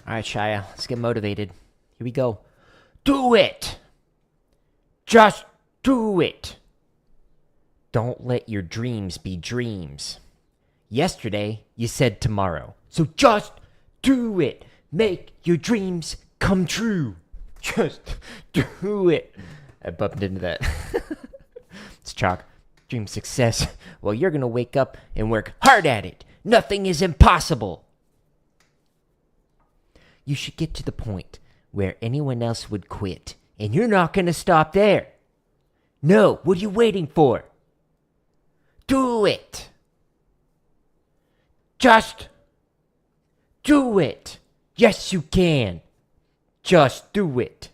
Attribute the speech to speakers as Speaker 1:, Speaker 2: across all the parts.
Speaker 1: All right, Shia, let's get motivated. Here we go. Do it! Just do it! Don't let your dreams be dreams. Yesterday, you said tomorrow. So just do it. Make your dreams come true. Just do it. I bumped into that. It's chalk. Dream success. Well, you're going to wake up and work hard at it. Nothing is impossible. You should get to the point where anyone else would quit. And you're not going to stop there. No, what are you waiting for? Do it. Just do it. Yes, you can. Just do it.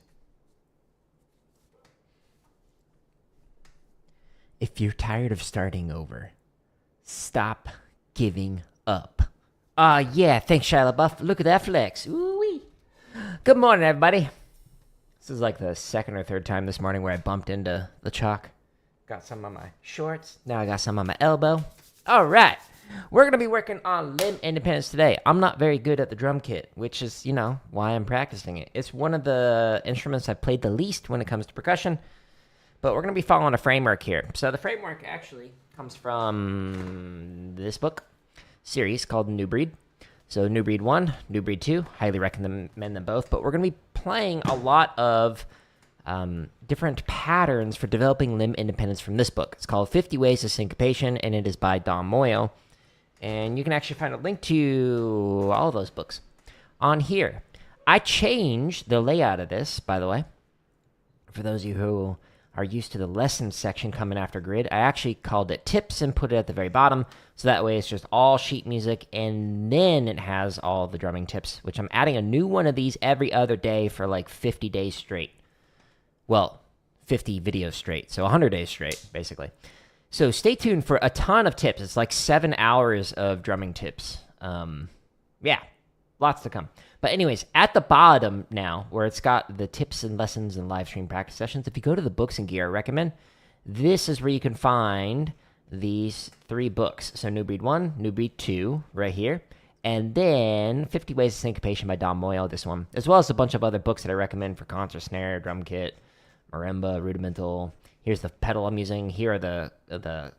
Speaker 1: If you're tired of starting over, stop giving up. Yeah, thanks, Shia LaBeouf. Look at that flex. Ooh-wee. Good morning, everybody. This is like the second or third time this morning where I bumped into the chalk. Got some on my shorts. Now I got some on my elbow. All right. We're going to be working on limb independence today. I'm not very good at the drum kit, which is, why I'm practicing it. It's one of the instruments I played the least when it comes to percussion, but we're going to be following a framework here. So the framework actually comes from this book series called New Breed. So New Breed 1, New Breed 2, highly recommend them both, but we're going to be playing a lot of different patterns for developing limb independence from this book. It's called 50 Ways to Syncopation, and it is by Don Moyle. And you can actually find a link to all of those books on here. I changed the layout of this, by the way. For those of you who are used to the lessons section coming after grid, I actually called it tips and put it at the very bottom. So that way it's just all sheet music, and then it has all the drumming tips, which I'm adding a new one of these every other day for like 50 days straight. Well, 50 videos straight. So 100 days straight, basically. So stay tuned for a ton of tips. It's like 7 hours of drumming tips. Yeah, lots to come. But anyways, at the bottom now, where it's got the tips and lessons and live stream practice sessions, if you go to the books and gear, I recommend this is where you can find these 3 books. So New Breed 1, New Breed 2, right here. And then 50 Ways of Syncopation by Don Moyle, this one. As well as a bunch of other books that I recommend for concert snare, drum kit, marimba, rudimental. Here's the pedal I'm using. Here are the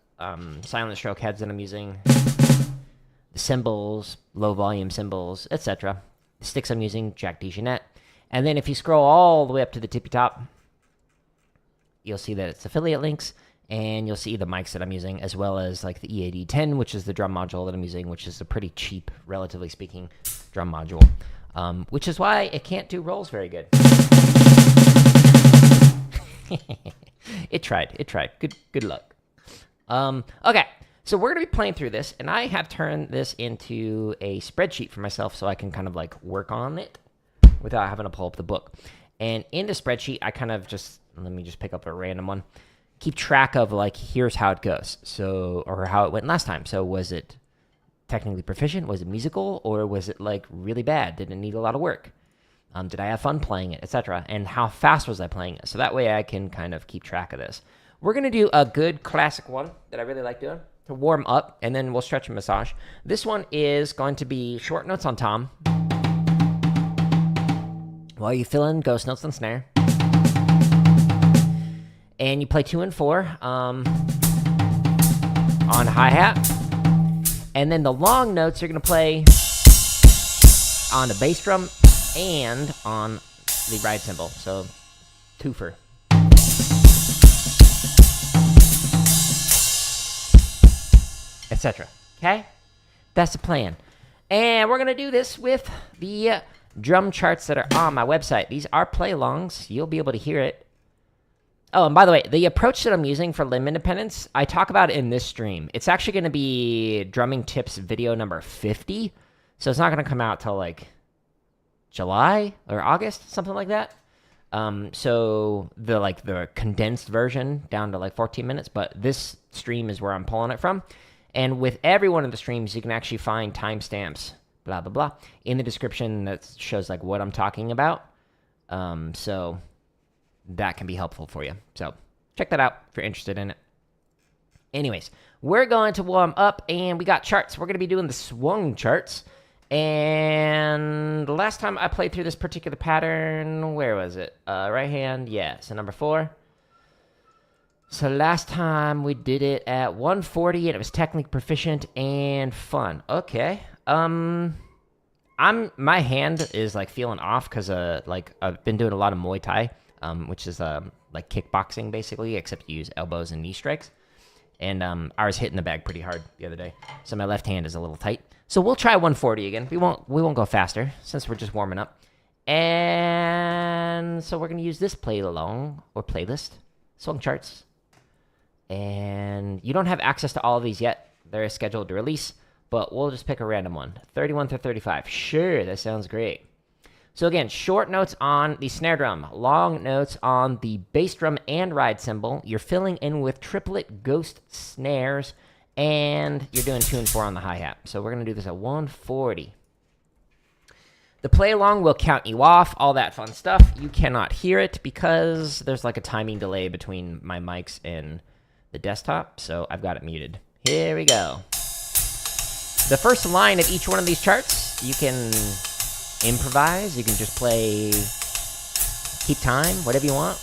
Speaker 1: silent stroke heads that I'm using. The cymbals, low volume cymbals, etc. The sticks I'm using, Jack DeJohnette. And then if you scroll all the way up to the tippy top, you'll see that it's affiliate links, and you'll see the mics that I'm using, as well as like the EAD10, which is the drum module that I'm using, which is a pretty cheap, relatively speaking, drum module. Which is why it can't do rolls very good. It tried. Good luck. Okay, so we're going to be playing through this, and I have turned this into a spreadsheet for myself so I can kind of like work on it without having to pull up the book. And in the spreadsheet, I kind of just, let me just pick up a random one, keep track of like, here's how it goes. So, or how it went last time. So was it technically proficient? Was it musical? Or was it like really bad? Did it need a lot of work? Did I have fun playing it, etc.? And how fast was I playing it? So that way I can kind of keep track of this. We're going to do a good classic one that I really like doing to warm up, and then we'll stretch and massage. This one is going to be short notes on tom, while you fill in ghost notes on snare. And you play 2 and 4 on hi-hat. And then the long notes you're going to play on the bass drum and on the ride cymbal. So, twofer. Etc. Okay? That's the plan. And we're going to do this with the drum charts that are on my website. These are play-alongs. You'll be able to hear it. Oh, and by the way, the approach that I'm using for limb independence, I talk about it in this stream. It's actually going to be drumming tips video number 50. So it's not going to come out till like July or August, something like that. So the condensed version down to like 14 minutes, but this stream is where I'm pulling it from. And with every one of the streams, you can actually find timestamps, blah, blah, blah, in the description that shows like what I'm talking about. So that can be helpful for you. So check that out if you're interested in it. Anyways, we're going to warm up, and we got charts. We're going to be doing the Swung charts. And last time I played through this particular pattern, where was it? Right hand, yeah, so number 4. So last time we did it at 140, and it was technically proficient and fun. Okay. My hand is like feeling off because like I've been doing a lot of Muay Thai, which is like kickboxing basically, except you use elbows and knee strikes. And I was hitting the bag pretty hard the other day, so my left hand is a little tight. So we'll try 140 again. We won't go faster since we're just warming up. And so we're gonna use this play along or playlist, Swung charts. And you don't have access to all of these yet. They're scheduled to release, but we'll just pick a random one. 31 through 35. Sure, that sounds great. So again, short notes on the snare drum, long notes on the bass drum and ride cymbal. You're filling in with triplet ghost snares, and you're doing 2 and 4 on the hi-hat. So we're going to do this at 140. The play along will count you off, all that fun stuff. You cannot hear it because there's like a timing delay between my mics and the desktop, so I've got it muted. Here we go. The first line of each one of these charts, you can improvise, you can just play, keep time, whatever you want.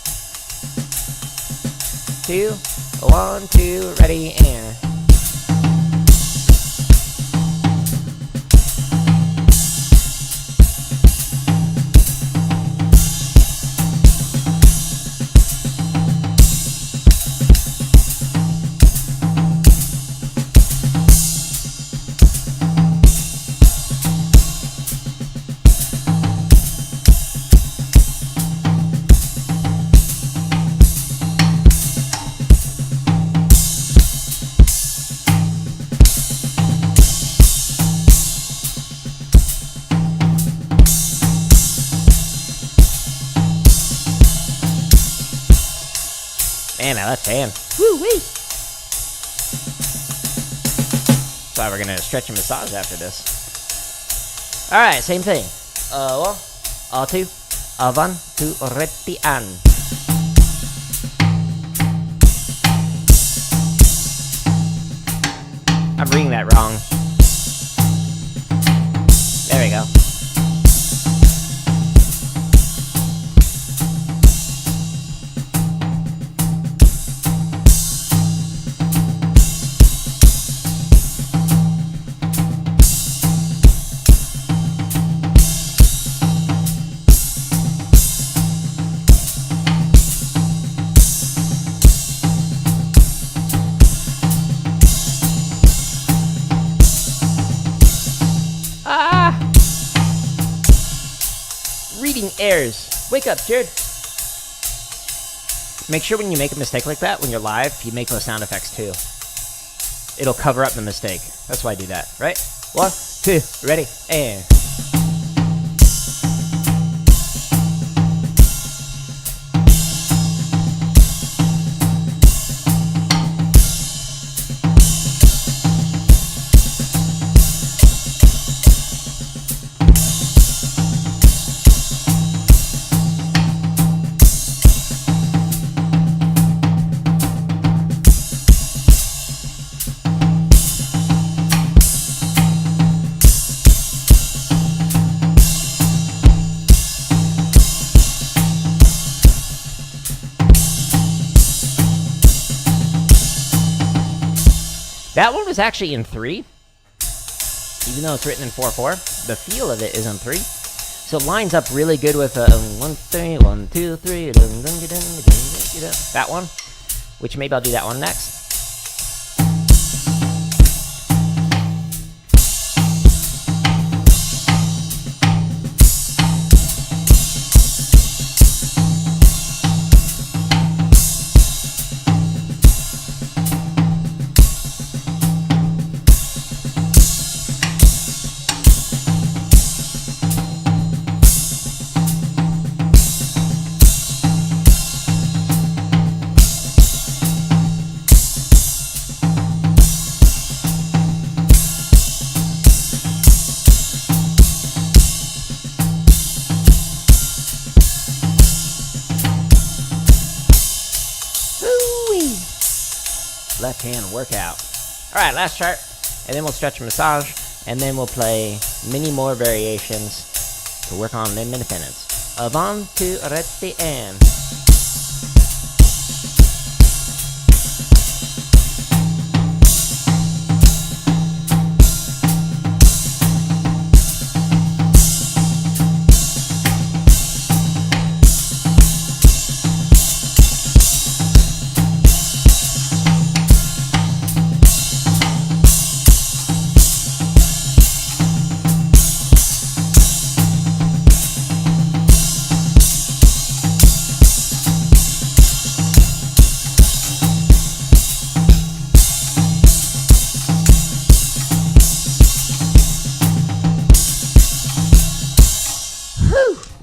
Speaker 1: 2, 1, 2, ready, and... Man, my left hand. Woo-wee! So we're gonna stretch and massage after this. Alright, same thing. 1, 2, 1, 2, ready, and. I'm reading that wrong. There we go. Reading errors. Wake up, Jared. Make sure when you make a mistake like that, when you're live, you make those sound effects too. It'll cover up the mistake. That's why I do that, right? 1, 2, ready, and... That one was actually in 3, even though it's written in 4/4. The feel of it is in 3, so it lines up really good with 1, 3, 1, 2, 3. That one, which maybe I'll do that one next. Left hand workout. All right, last chart, and then we'll stretch and massage. And then we'll play many more variations to work on them independence. Avanti, reti, and.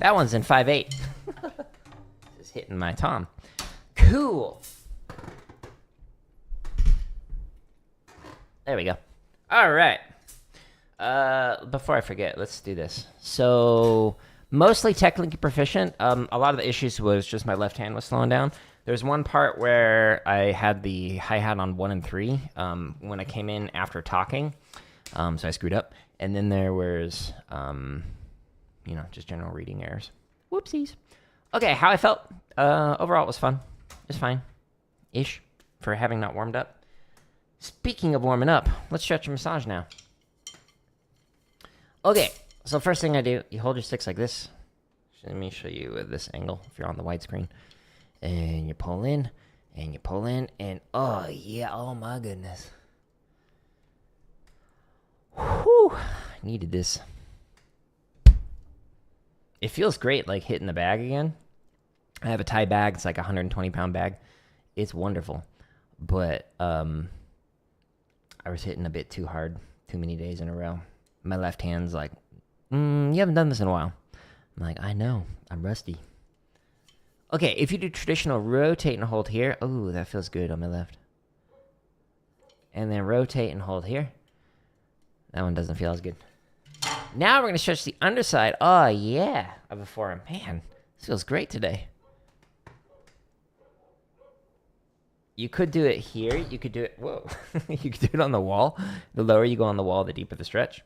Speaker 1: That one's in 5/8. Just hitting my tom. Cool. There we go. All right. Before I forget, let's do this. So, mostly technically proficient. A lot of the issues was just my left hand was slowing down. There's one part where I had the hi-hat on 1 and 3 when I came in after talking. So I screwed up. And then there was... just general reading errors. Whoopsies. Okay, how I felt. Overall, it was fun. It's fine-ish for having not warmed up. Speaking of warming up, let's stretch and massage now. Okay, so first thing I do, you hold your sticks like this. Let me show you at this angle if you're on the widescreen. And you pull in, and you pull in, and oh yeah, oh my goodness. Whew, needed this. It feels great, like, hitting the bag again. I have a Thai bag. It's like a 120-pound bag. It's wonderful. But I was hitting a bit too hard too many days in a row. My left hand's like, you haven't done this in a while. I'm like, I know. I'm rusty. Okay, if you do traditional rotate and hold here. Oh, that feels good on my left. And then rotate and hold here. That one doesn't feel as good. Now we're going to stretch the underside. Oh, yeah, of a forearm. Man, this feels great today. You could do it here. You could do it... Whoa. You could do it on the wall. The lower you go on the wall, the deeper the stretch.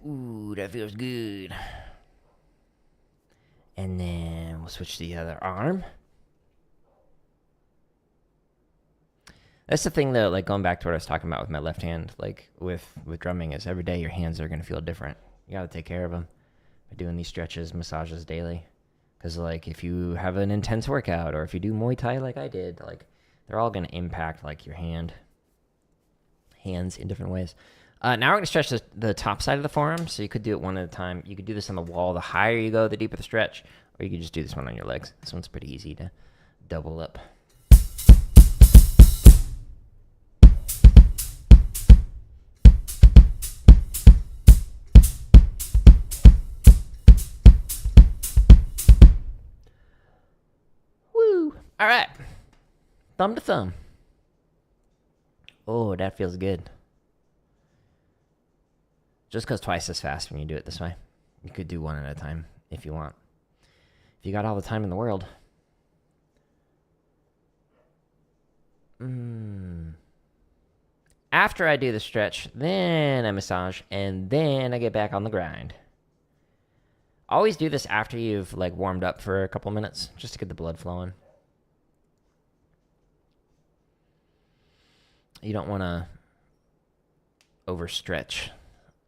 Speaker 1: Ooh, that feels good. And then we'll switch to the other arm. That's the thing, though, like, going back to what I was talking about with my left hand, like, with drumming, is every day your hands are going to feel different. You got to take care of them by doing these stretches, massages daily. Because, like, if you have an intense workout, or if you do Muay Thai like I did, like, they're all going to impact, like, your hands in different ways. Now we're going to stretch the top side of the forearm, so you could do it one at a time. You could do this on the wall. The higher you go, the deeper the stretch. Or you could just do this one on your legs. This one's pretty easy to double up. Woo! All right. Thumb to thumb. Oh, that feels good. Just goes twice as fast when you do it this way. You could do one at a time if you want. If you got all the time in the world. After I do the stretch, then I massage, and then I get back on the grind. Always do this after you've, like, warmed up for a couple minutes, just to get the blood flowing. You don't want to overstretch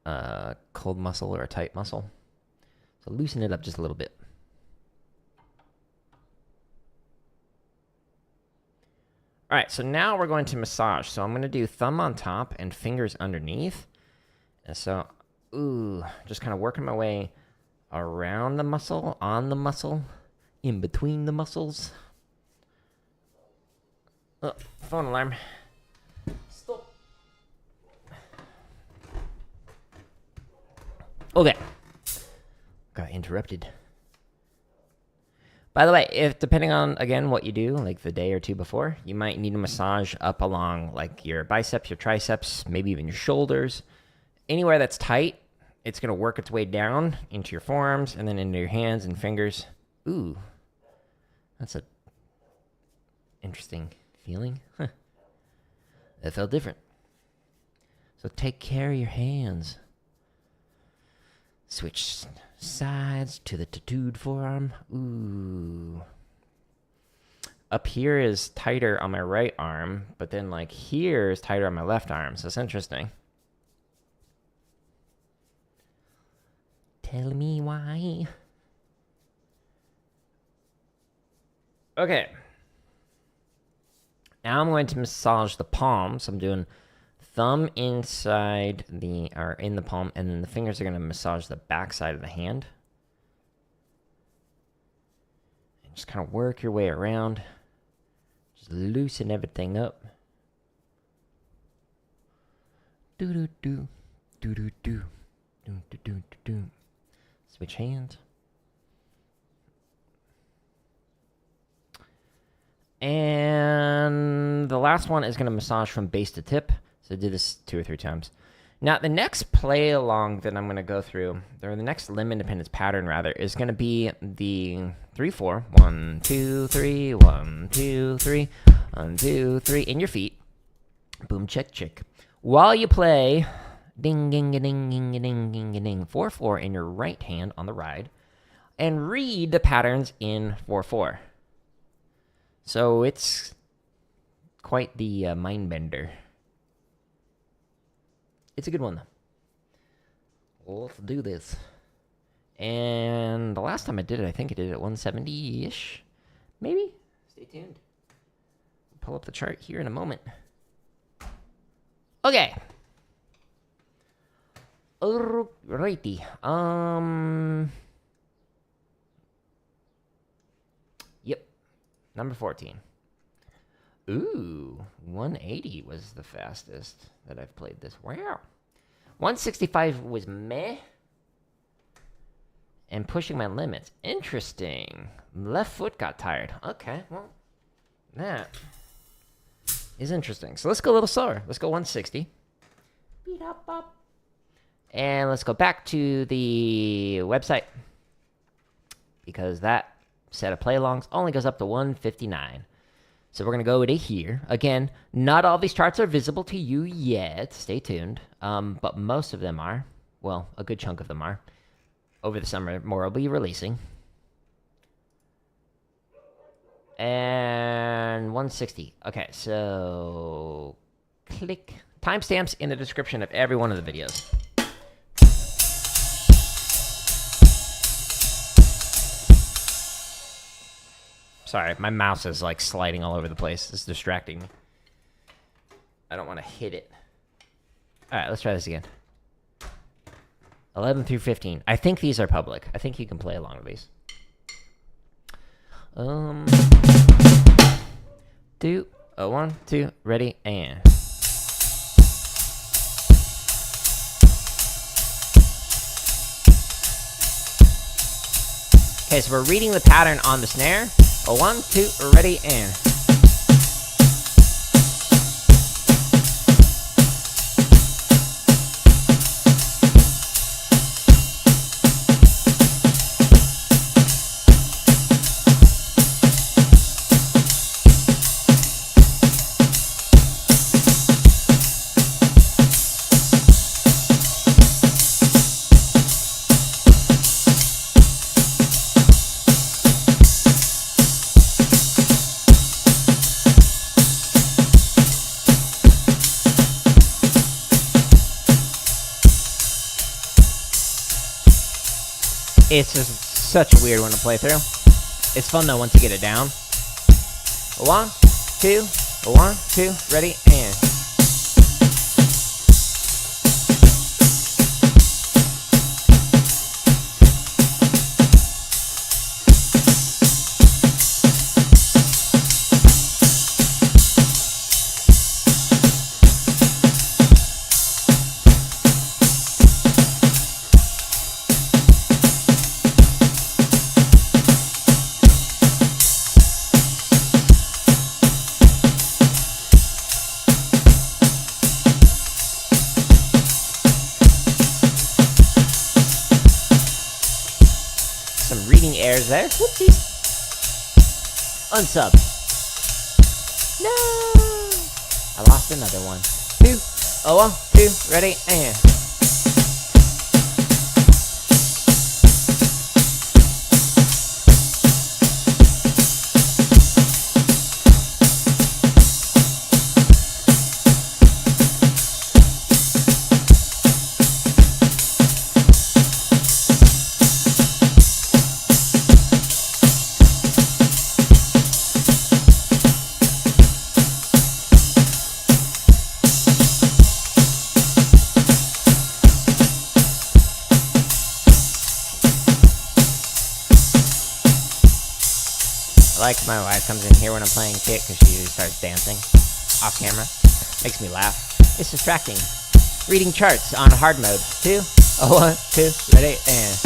Speaker 1: a cold muscle or a tight muscle. So loosen it up just a little bit. All right, so now we're going to massage. So I'm going to do thumb on top and fingers underneath. And so, just kind of working my way around the muscle, on the muscle, in between the muscles. Oh, phone alarm. Stop. Okay. Got interrupted. By the way, if depending on, again, what you do, like the day or two before, you might need a massage up along, like, your biceps, your triceps, maybe even your shoulders. Anywhere that's tight, it's going to work its way down into your forearms and then into your hands and fingers. Ooh, That's a interesting feeling. Huh. That felt different. So take care of your hands. Switch sides to the tattooed forearm. Ooh. Up here is tighter on my right arm, but then like here is tighter on my left arm. So it's interesting. Tell me why. Okay. Now I'm going to massage the palm. So I'm doing thumb inside in the palm, and then the fingers are going to massage the back side of the hand. And just kind of work your way around. Just loosen everything up. Do do do do do do do do do do. Switch hands. And the last one is going to massage from base to tip. So do this 2 or 3 times. Now, the next play along that I'm going to go through, or the next limb independence pattern, rather, is going to be the 3/4. 1, 2, 3, 1, 2, 3, 1, 2, 3, in your feet. Boom, check, check. While you play ding, ding, ding, ding, ding, ding, ding, 4/4 in your right hand on the ride, and read the patterns in 4/4. So it's quite the mind bender. It's a good one, though. Let's do this. And the last time I did it, I think I did it at 170-ish. Maybe? Stay tuned. Pull up the chart here in a moment. Okay. Alrighty. Yep. Number 14. Ooh, 180 was the fastest that I've played this. Wow. 165 was meh. And pushing my limits. Interesting. Left foot got tired. Okay, well, that is interesting. So let's go a little slower. Let's go 160. Beat up. And let's go back to the website. Because that set of play-alongs only goes up to 159. So we're going to go to here. Again, not all these charts are visible to you yet. Stay tuned. But most of them are. Well, a good chunk of them are. Over the summer, more will be releasing. And 160. Okay, so click. Timestamps in the description of every one of the videos. Sorry, my mouse is like sliding all over the place. It's distracting me. I don't want to hit it. All right, let's try this again. 11 through 15. I think these are public. I think you can play along with these. 2, 1, 2, ready, and. Okay, so we're reading the pattern on the snare. 1, 2, ready, and. It's just such a weird one to play through. It's fun though once you get it down. 1, 2, 1, 2, ready, and. Some reading errors there. Whoopsies. Unsub. No! I lost another one. 2. Oh, 1, 2, ready, and... I like my wife comes in here when I'm playing kit because she usually starts dancing off camera. Makes me laugh. It's distracting. Reading charts on hard mode. 2, 1, 2, ready, and...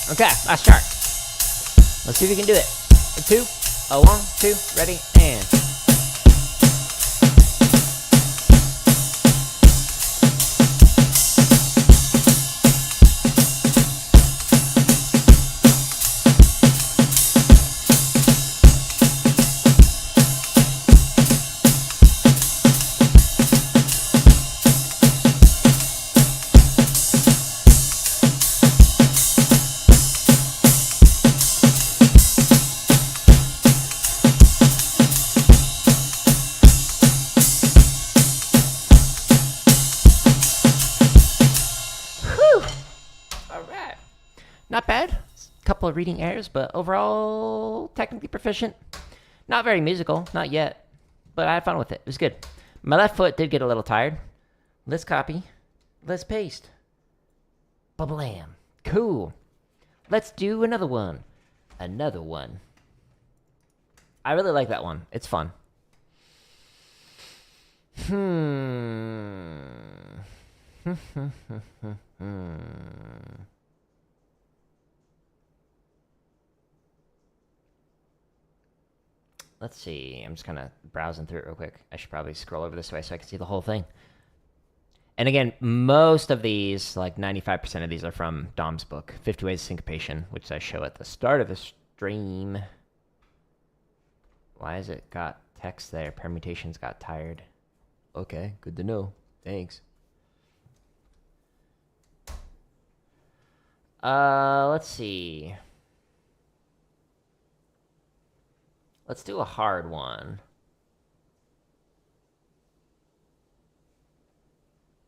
Speaker 1: Okay, last chart. Let's see if we can do it. 2, 1, 2, ready, and... Not bad. Couple of reading errors, but overall technically proficient. Not very musical, not yet, but I had fun with it. It was good. My left foot did get a little tired. Let's copy. Let's paste. Ba-blam. Cool. Let's do another one. Another one. I really like that one. It's fun. Let's see. I'm just kind of browsing through it real quick. I should probably scroll over this way so I can see the whole thing. And again, most of these, like 95% of these, are from Dom's book, 50 Ways of Syncopation, which I show at the start of the stream. Why has it got text there? Permutations got tired. Okay, good to know. Thanks. Let's see. Let's do a hard one.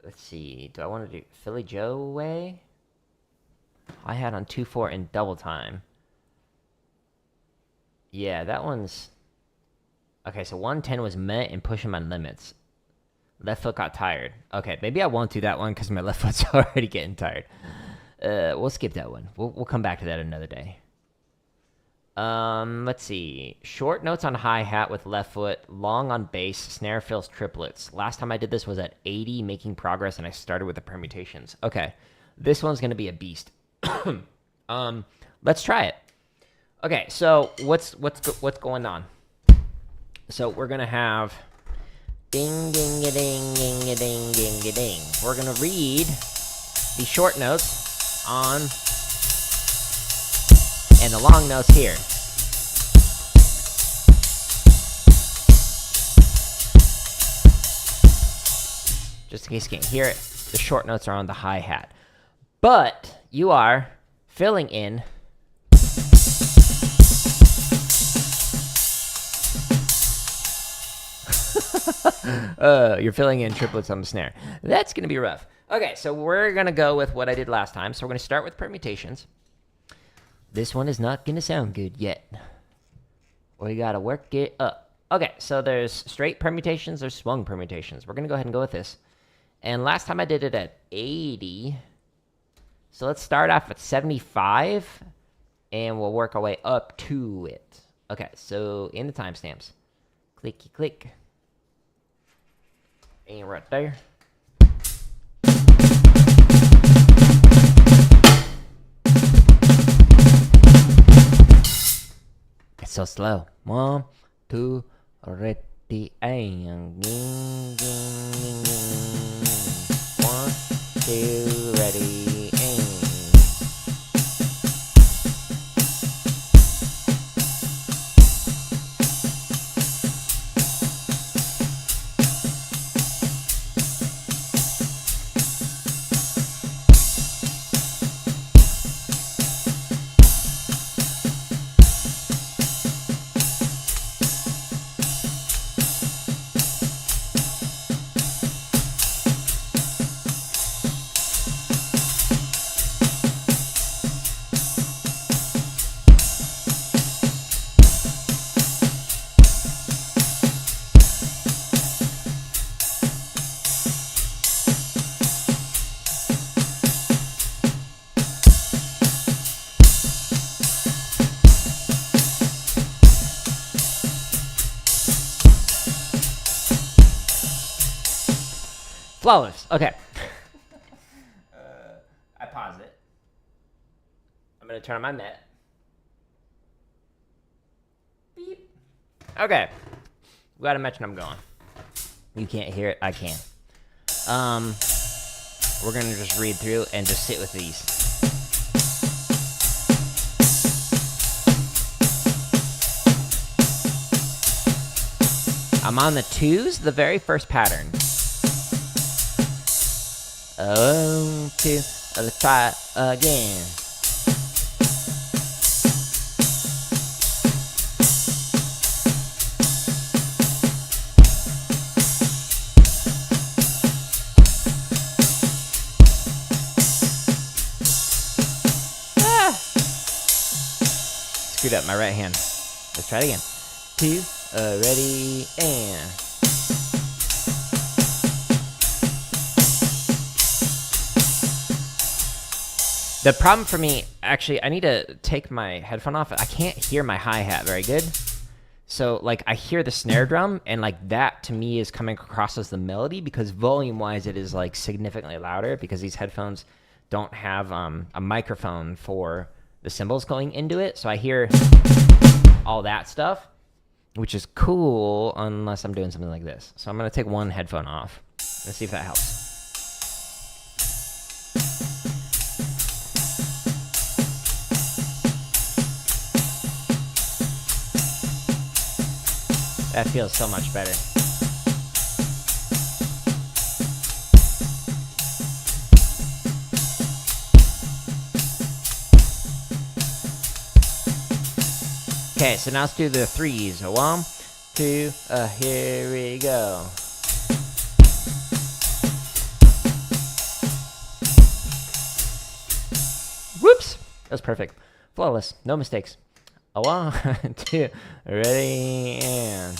Speaker 1: Let's see. Do I want to do Philly Joe way? I had on 2/4 in double time. Yeah, that one's... Okay, so 110 was met and pushing my limits. Left foot got tired. Okay, maybe I won't do that one because my left foot's already getting tired. We'll skip that one. We'll come back to that another day. Let's see. Short notes on hi-hat with left foot, long on bass, snare fills triplets. Last time I did this was at 80, making progress, and I started with the permutations. Okay, this one's going to be a beast. Let's try it. Okay, so what's going on? So we're going to have ding, ding, a ding, ding, a ding, ding, a ding. We're going to read the short notes on... and the long notes here. Just in case you can't hear it, the short notes are on the hi-hat. But you are filling in you're filling in triplets on the snare. That's going to be rough. Okay, so we're going to go with what I did last time. So we're going to start with permutations. This one is not going to sound good yet. We got to work it up. Okay, so there's straight permutations, there's swung permutations. We're going to go ahead and go with this. And last time I did it at 80. So let's start off at 75, and we'll work our way up to it. Okay, so in the timestamps, clicky click. And right there. It's so slow. 1, 2, ready, and 1, 2, ready, and. Flawless. Okay. I pause it. I'm going to turn on my net. Beep. Okay. We got a metronome going. You can't hear it. I can. We're going to just read through and just sit with these. I'm on the 2s, the very first pattern. 1, 2, let's try again. Screwed up my right hand. Let's try it again. 2, ready, and. The problem for me, actually, I need to take my headphone off. I can't hear my hi-hat very good. So, like, I hear the snare drum, and, like, that, to me, is coming across as the melody, because volume-wise, it is, like, significantly louder, because these headphones don't have a microphone for the cymbals going into it. So I hear all that stuff, which is cool, unless I'm doing something like this. So I'm going to take one headphone off. Let's see if that helps. That feels so much better. Okay, so now let's do the 3s. 1, 2, here we go. Whoops! That was perfect. Flawless. No mistakes. 1, 2, ready, and.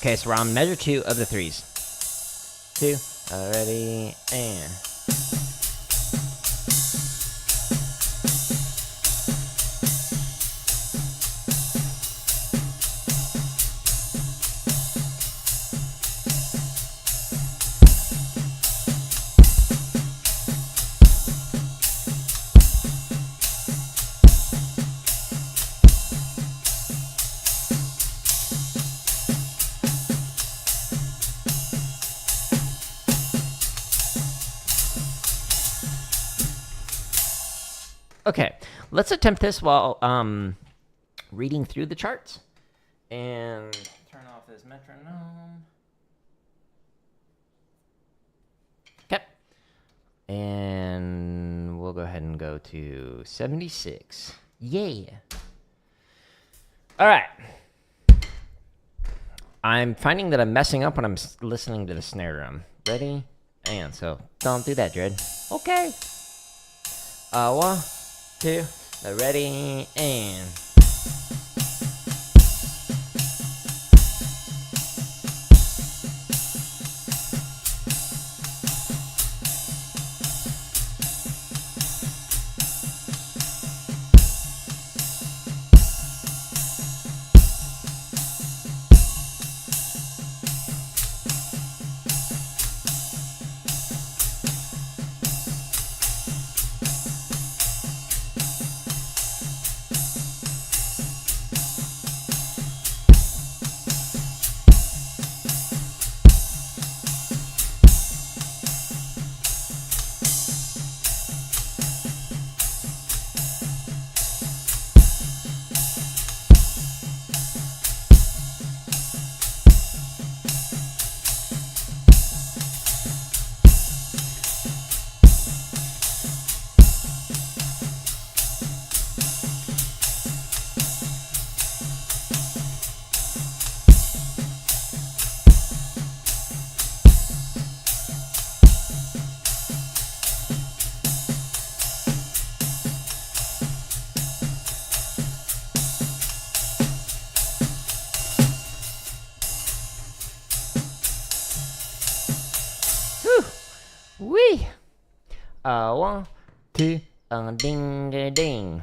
Speaker 1: Okay, so we're on measure 2 of the 3s. 2, ready, and. Okay, let's attempt this while reading through the charts. And turn off this metronome. Okay. And we'll go ahead and go to 76. Yeah. All right. I'm finding that I'm messing up when I'm listening to the snare drum. Ready? And so don't do that, Jared. Okay. 1, 2, ready, and... Wee! 1, 2, ding, ding, ding.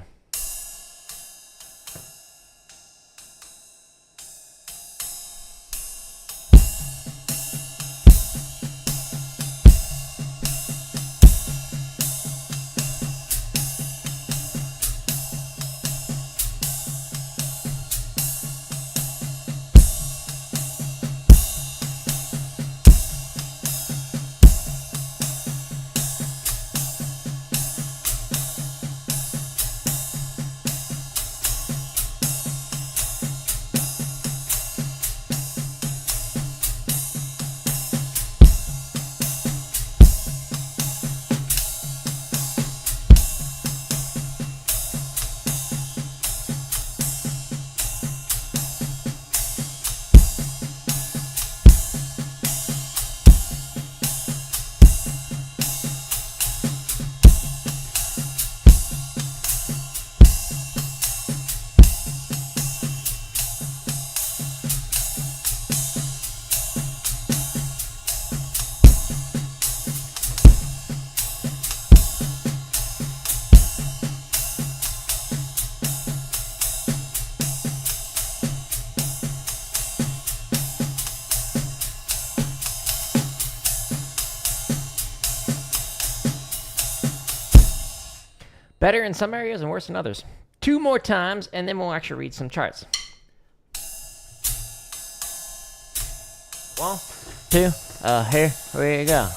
Speaker 1: Better in some areas and worse in others. 2 more times, and then we'll actually read some charts. 1, 2, here we go.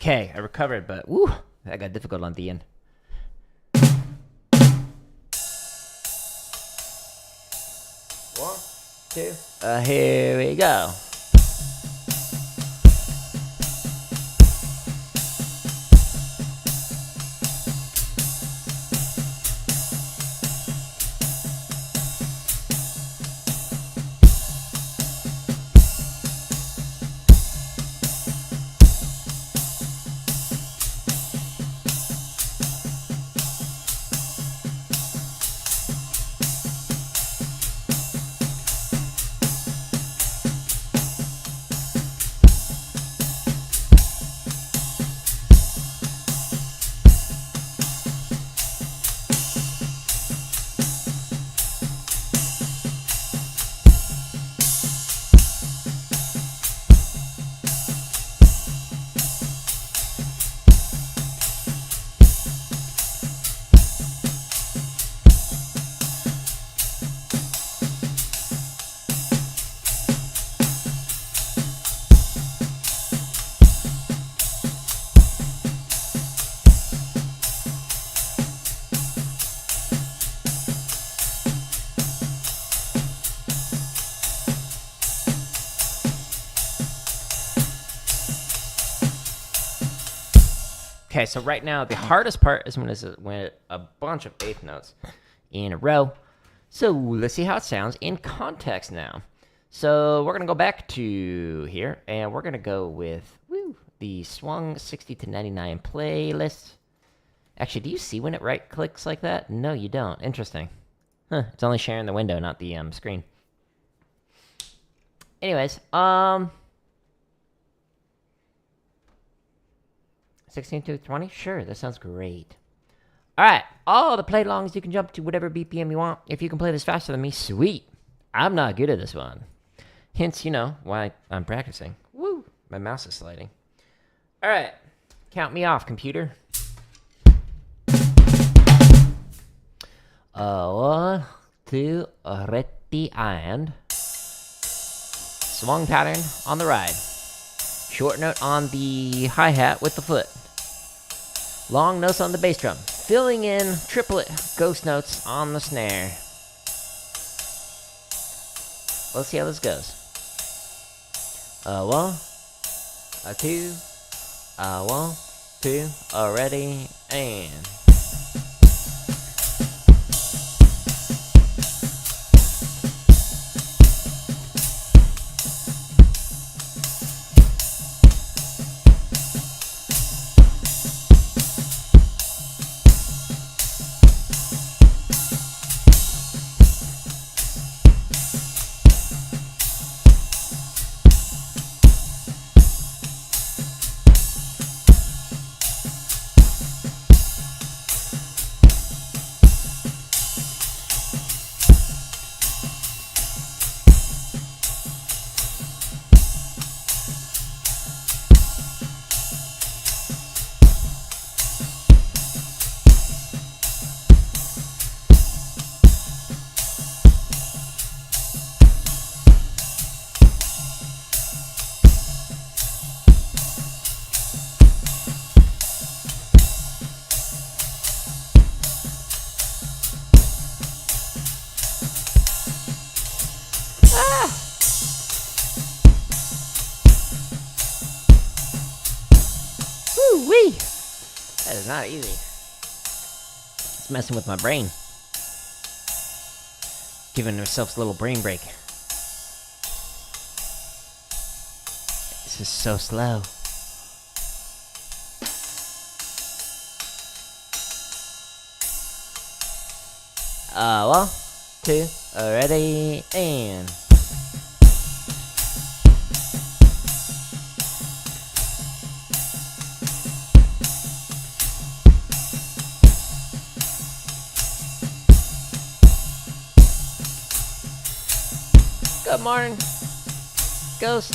Speaker 1: Okay, I recovered, but woo, that got difficult on the end. One, two, here we go. Okay, so right now the hardest part is when a bunch of eighth notes in a row. So let's see how it sounds in context now. So we're gonna go back to here, and we're gonna go with the Swung 60 to 99 playlist. Actually, do you see when it right clicks like that? No, you don't. Interesting. Huh? It's only sharing the window, not the screen. Anyways, 16 to 20? Sure, that sounds great. Alright, all the play longs, you can jump to whatever BPM you want. If you can play this faster than me, sweet. I'm not good at this one. Hence, you know, why I'm practicing. Woo! My mouse is sliding. Alright, count me off, computer. 1, 2, ready, and swung pattern on the ride. Short note on the hi-hat with the foot. Long notes on the bass drum. Filling in triplet ghost notes on the snare. Let's see how this goes. 1, 2, 1, 2, ready, and... Woo-wee! That is not easy. It's messing with my brain. Giving ourselves a little brain break. This is so slow. One, two, ready, and... Good morning, Ghost.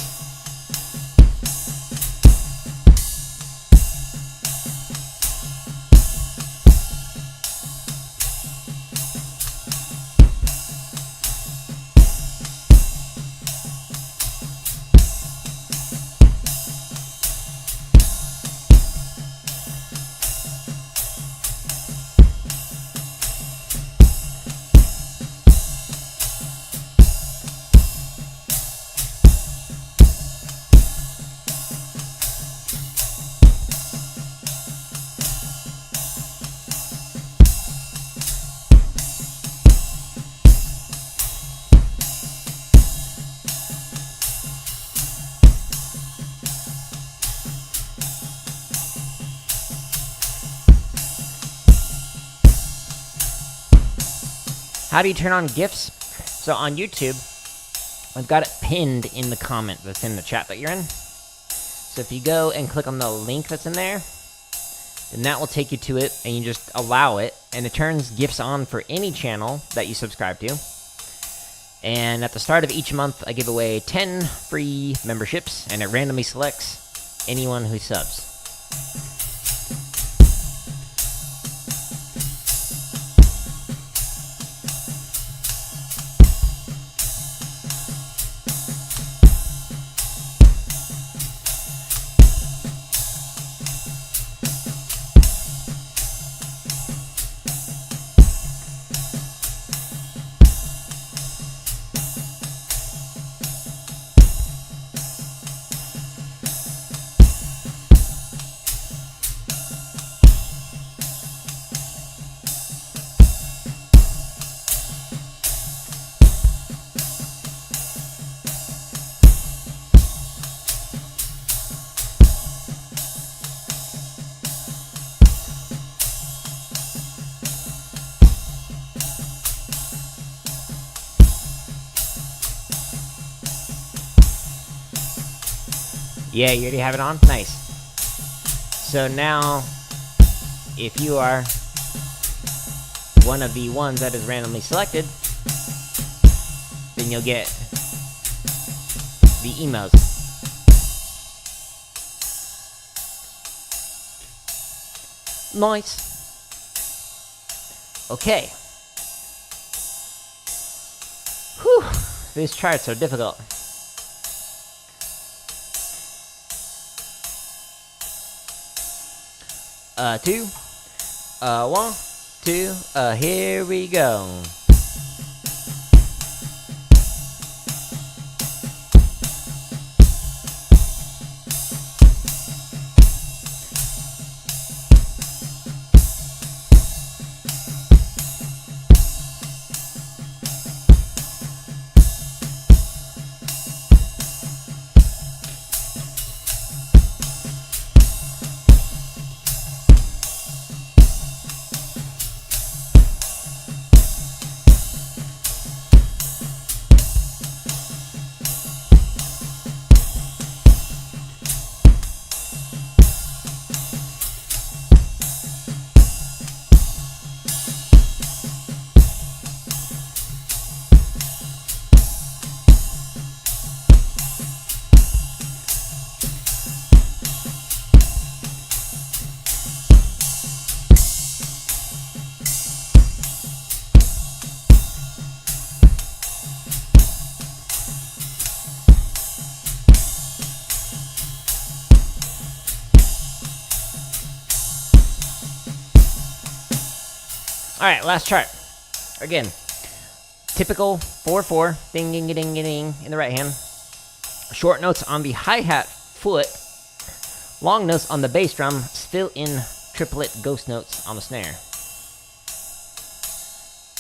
Speaker 1: How do you turn on GIFs? So on YouTube, I've got it pinned in the comment that's in the chat that you're in. So if you go and click on the link that's in there, then that will take you to it, and you just allow it, and it turns GIFs on for any channel that you subscribe to. And at the start of each month, I give away 10 free memberships, and it randomly selects anyone who subs. Yeah, you already have it on? Nice. So now, if you are one of the ones that is randomly selected, then you'll get the emails. Nice. Okay. Whew. These charts are difficult. Two, 1, 2, here we go. Alright, last chart. Again, typical 4/4, ding ding ding ding ding in the right hand. Short notes on the hi-hat foot. Long notes on the bass drum. Fill in triplet ghost notes on the snare.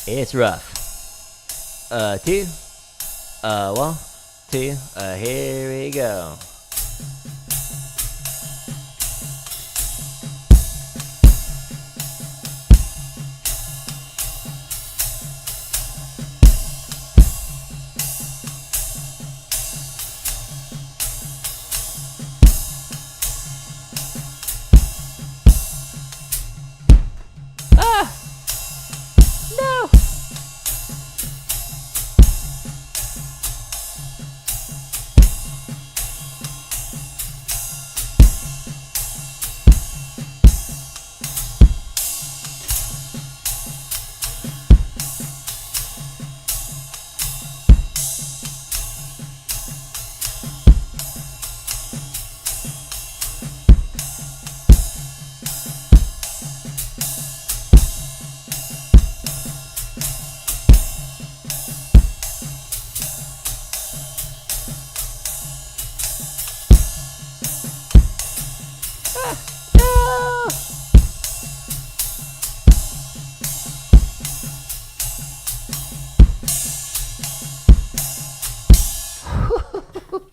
Speaker 1: It's rough. 2, 1, 2, here we go.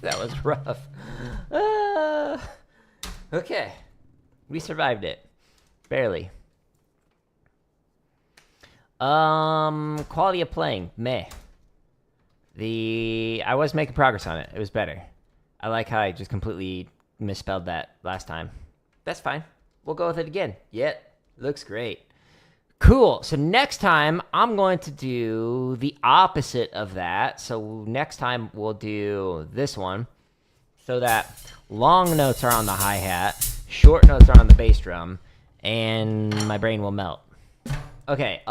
Speaker 1: That was rough. Okay. We survived it. Barely. Quality of playing, meh. I was making progress on it. It was better. I like how I just completely misspelled that last time. That's fine. We'll go with it again. Yep, looks great. Cool. So next time, I'm going to do the opposite of that. So next time, we'll do this one. So that long notes are on the hi-hat, short notes are on the bass drum, and my brain will melt. Okay,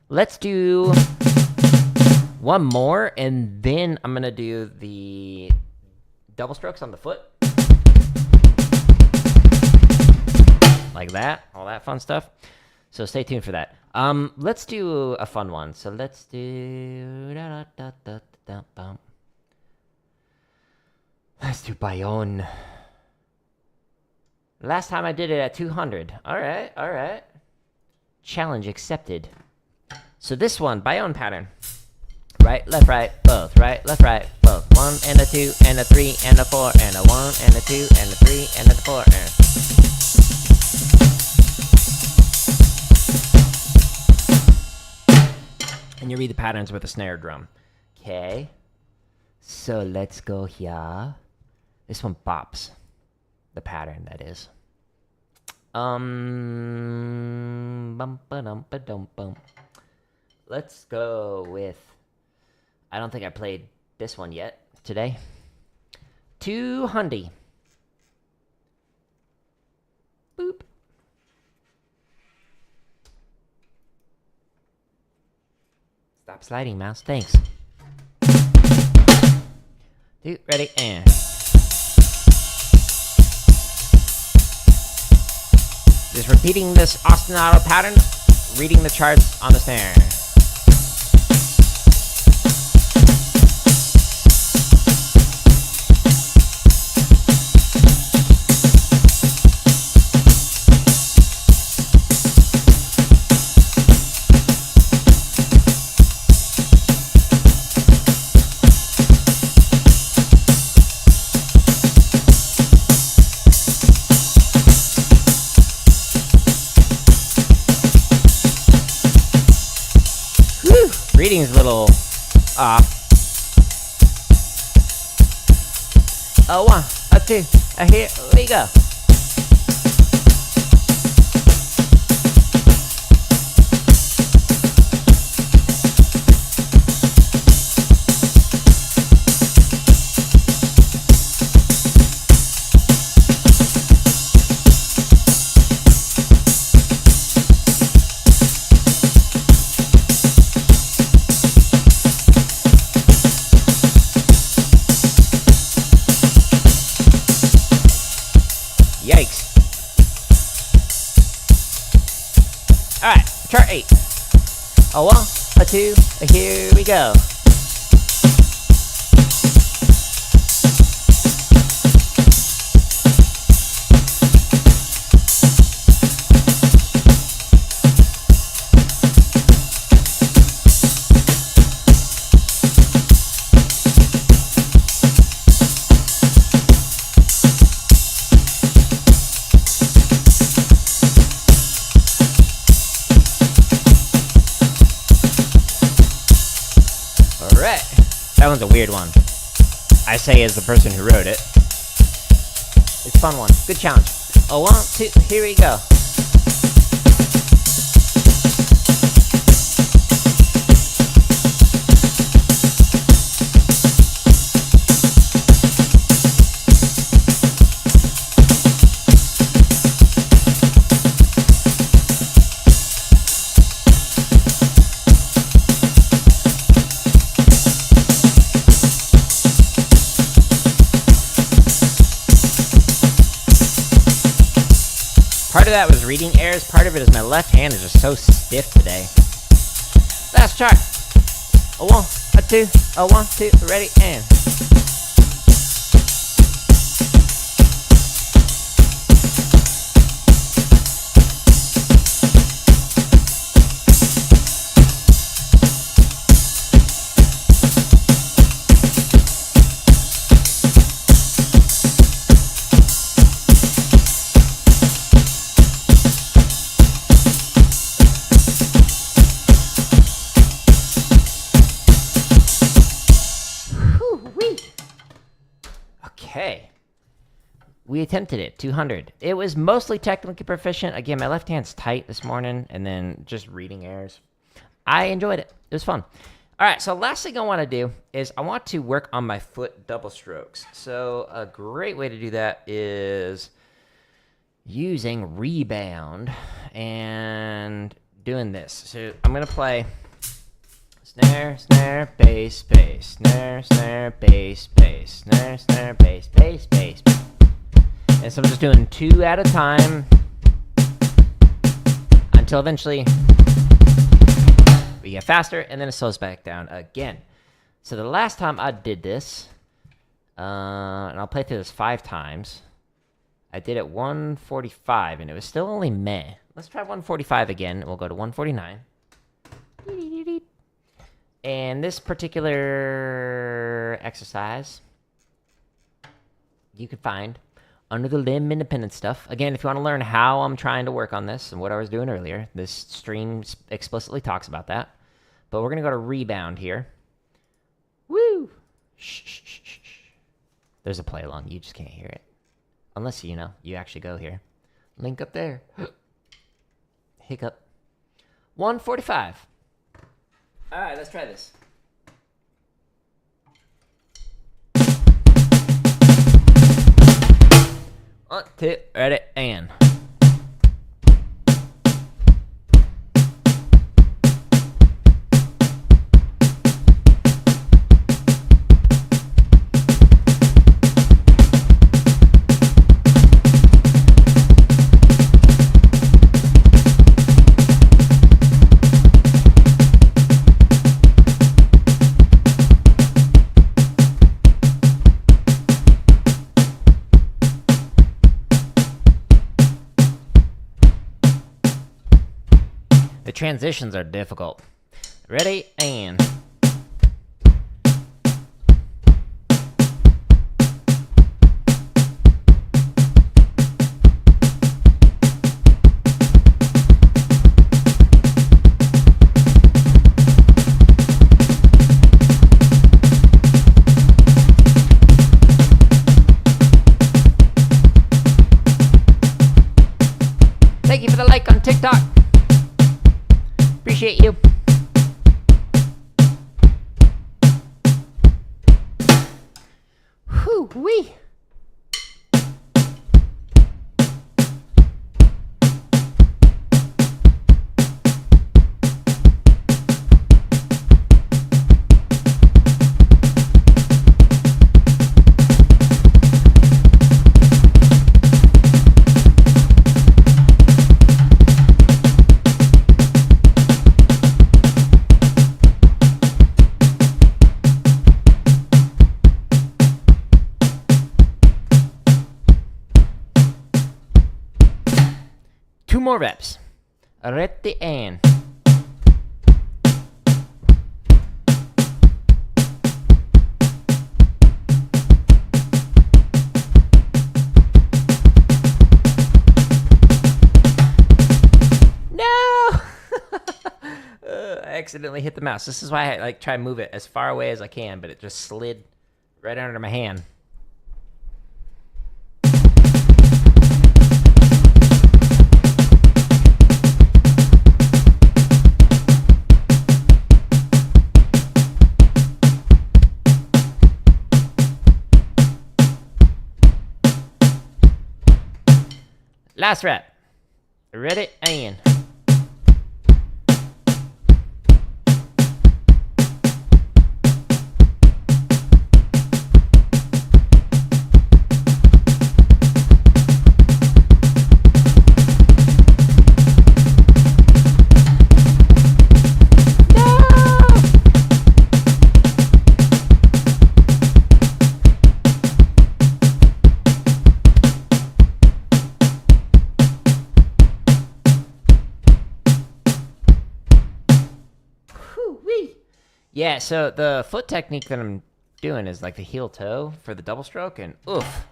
Speaker 1: let's do one more, and then I'm gonna do the double strokes on the foot. Like that, all that fun stuff. So stay tuned for that. Let's do a fun one. So let's do... Let's do Baião. Last time I did it at 200. Alright, alright. Challenge accepted. So this one, Baião pattern. Right, left, right, both. Right, left, right, both. 1 and a 2 and a 3 and a 4 and a 1 and a 2 and a 3 and a 4 and you read the patterns with a snare drum. Okay. So let's go here. This one bops. The pattern, that is. Let's go with... I don't think I played this one yet today. 200. Boop. Stop sliding, mouse. Thanks. Dude, ready, and... Just repeating this ostinato pattern, reading the charts on the snare. Reading's a little off. A 1, a 2, here we go. Yikes. Alright, chart 8. A 1, a 2, here we go. Alright. That one's a weird one. I say as the person who wrote it. It's a fun one. Good challenge. A 1, 2, here we go. Part of that was reading errors, part of it is my left hand is just so stiff today. Last chart. A 1, a 2, a 1, 2, ready, and... We attempted it, 200. It was mostly technically proficient. Again, my left hand's tight this morning, and then just reading errors. I enjoyed it. It was fun. All right, so last thing I want to do is I want to work on my foot double strokes. So a great way to do that is using Rebound and doing this. So I'm going to play snare, snare, bass, bass, snare, snare, bass, bass, snare, snare, bass, bass, bass. And so I'm just doing 2 at a time until eventually we get faster, and then it slows back down again. So the last time I did this, and I'll play through this 5 times, I did it 145, and it was still only meh. Let's try 145 again, and we'll go to 149. And this particular exercise, you can find under the limb independent stuff. Again, if you want to learn how I'm trying to work on this and what I was doing earlier, this stream explicitly talks about that. But we're going to go to Rebound here. Woo! Shh, shh, shh, shh. There's a play along. You just can't hear it. Unless, you know, you actually go here. Link up there. Hiccup. 145. All right, let's try this. 1, 2, ready, and. The transitions are difficult. Ready, and. Thank you for the like on TikTok. Appreciate you. Whew-wee. More reps. Ready, and. No! I accidentally hit the mouse. This is why I like try to move it as far away as I can, but it just slid right under my hand. Last rep. Ready, and. Yeah, so the foot technique that I'm doing is like the heel toe for the double stroke, and oof,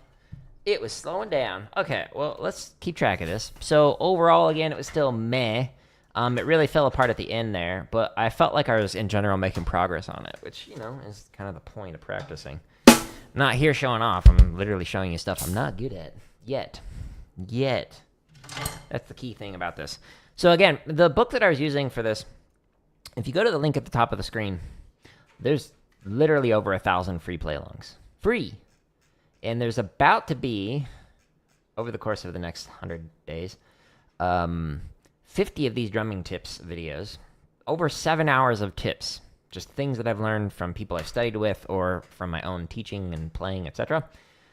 Speaker 1: it was slowing down. Okay, well, let's keep track of this. So overall, again, it was still meh. It really fell apart at the end there, but I felt like I was, in general, making progress on it, which, you know, is kind of the point of practicing. I'm not here showing off. I'm literally showing you stuff I'm not good at Yet. That's the key thing about this. So again, the book that I was using for this, if you go to the link at the top of the screen, there's literally over 1,000 free play-alongs. Free! And there's about to be, over the course of the next 100 days, 50 of these drumming tips videos. Over 7 hours of tips. Just things that I've learned from people I've studied with or from my own teaching and playing, etc.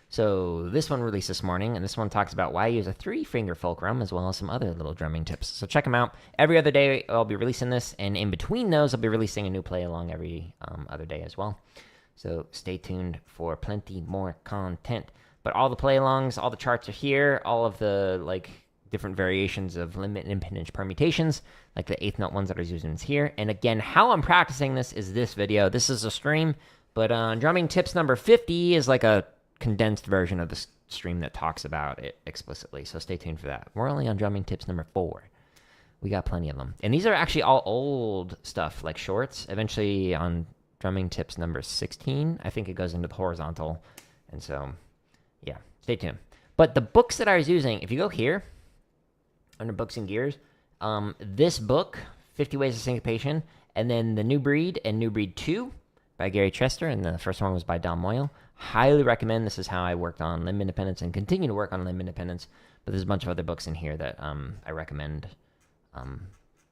Speaker 1: So this one released this morning, and this one talks about why I use a 3-finger fulcrum as well as some other little drumming tips. So check them out. Every other day I'll be releasing this, and in between those I'll be releasing a new play-along every other day as well. So stay tuned for plenty more content. But all the play-alongs, all the charts are here, all of the different variations of limit and impedance permutations, like the 8th note ones that I was using is here. And again, how I'm practicing this is this video. This is a stream, but drumming tips number 50 is like a condensed version of the stream that talks about it explicitly. So stay tuned for that. We're only on drumming tips number 4. We got plenty of them. And these are actually all old stuff, like shorts. Eventually on drumming tips number 16, I think it goes into the horizontal. And so, yeah, stay tuned. But the books that I was using, if you go here, under Books and Gears, this book, 50 Ways of Syncopation, and then The New Breed and New Breed 2 by Gary Chester, and the first one was by Don Moyle. Highly recommend. This is how I worked on limb independence and continue to work on limb independence, but there's a bunch of other books in here that I recommend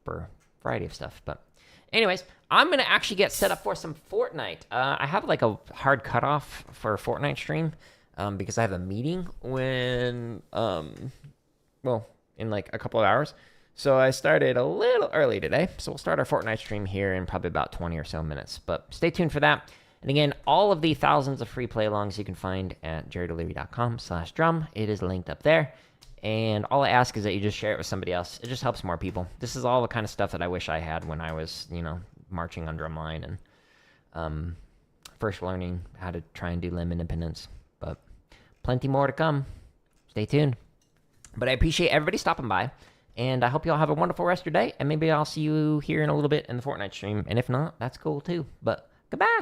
Speaker 1: for a variety of stuff. But anyways, I'm going to actually get set up for some Fortnite. I have like a hard cutoff for a Fortnite stream because I have a meeting when, in like a couple of hours. So I started a little early today. So we'll start our Fortnite stream here in probably about 20 or so minutes. But stay tuned for that. And again, all of the thousands of free play-alongs you can find at jerrydeleary.com/drum. It is linked up there. And all I ask is that you just share it with somebody else. It just helps more people. This is all the kind of stuff that I wish I had when I was, marching on drumline and first learning how to try and do limb independence. But plenty more to come. Stay tuned. But I appreciate everybody stopping by, and I hope you all have a wonderful rest of your day, and maybe I'll see you here in a little bit in the Fortnite stream, and if not, that's cool too. But goodbye!